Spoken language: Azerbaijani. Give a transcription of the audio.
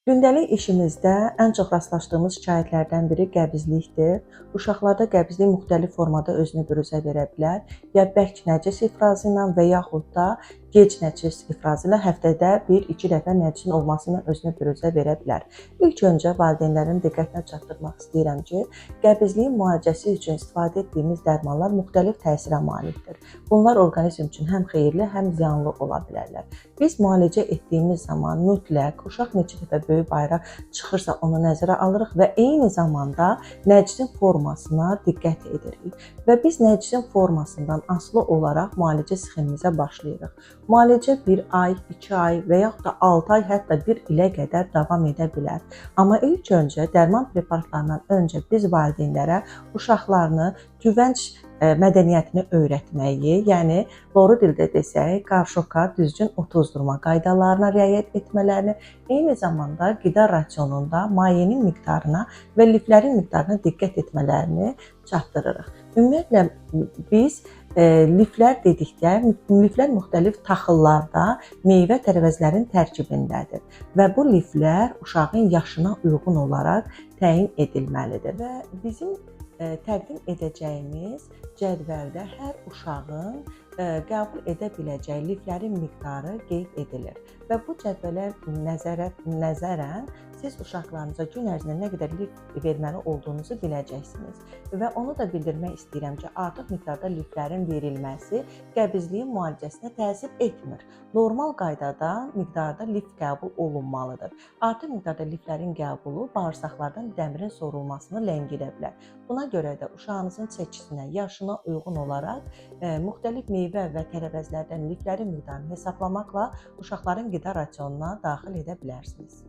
Gündəlik işimizdə ən çox rastlaşdığımız şikayətlərdən biri qəbizlikdir. Uşaqlarda qəbizlik müxtəlif formada özünü büruzə verə bilər. Ya bərk nəcis ifrazı ilə və yaxud da gec nəcis ifrazı ilə həftədə 1-2 dəfə nəcisin olması ilə özünü büruzə verə bilər. İlk öncə valideynlərin diqqətinə çatdırmaq istəyirəm ki, qəbizliyin müalicəsi üçün istifadə etdiyimiz dərmanlar müxtəlif təsirə malikdir. Bunlar orqanizm üçün həm xeyirli, həm ziyanlı ola bilərlər. Biz müalicə etdiyimiz zaman mütləq uşaq neçə dəfə böyük bayıra çıxırsa onu nəzərə alırıq və eyni zamanda nəcisin formasına diqqət edirik. Və biz nəcisin formasından asılı olaraq müalicə sxemimizə başlayırıq. Müalicə 1 ay, 2 ay və yaxud da 6 ay, hətta 1 ilə qədər davam edə bilər. Amma ilk öncə dərman preparatlarından öncə biz valideynlərə uşaqlarını güvənc mədəniyyətini öyrətməyi, yəni doğru dildə desək, qarşoka, düzgün otuzdurma qaydalarına riayət etmələrini, eyni zamanda qida rasionunda mayenin miqdarına və liflərin miqdarına diqqət etmələrini çatdırırıq. Ümumiyyətlə biz liflər dedikdə, liflər müxtəlif taxıllarda meyvə tərəvəzlərin tərkibindədir və bu liflər uşağın yaşına uyğun olaraq təyin edilməlidir və bizim təqdim edəcəyimiz cədvəldə hər uşağın qəbul edə biləcəyi liflərin miqdarı qeyd edilir və bu cədvələ nəzərən siz uşaqlarınıza gün ərzində nə qədər lif verməli olduğunuzu biləcəksiniz və onu da bildirmək istəyirəm ki, artıq miqdarda liflərin verilməsi qəbizliyin müalicəsinə təsir etmir. Normal qaydada miqdarda lif qəbul olunmalıdır. Artıq miqdarda liflərin qəbulu bağırsaqlardan dəmirin sorulmasını ləngidə bilər. Buna görə də uşağınızın çəkisinə, yaşına uyğun olaraq müxtəlif meyvə və tərəvəzlərdən liflərin miqdarını hesablamaqla uşaqların qida rasionuna daxil edə bilərsiniz.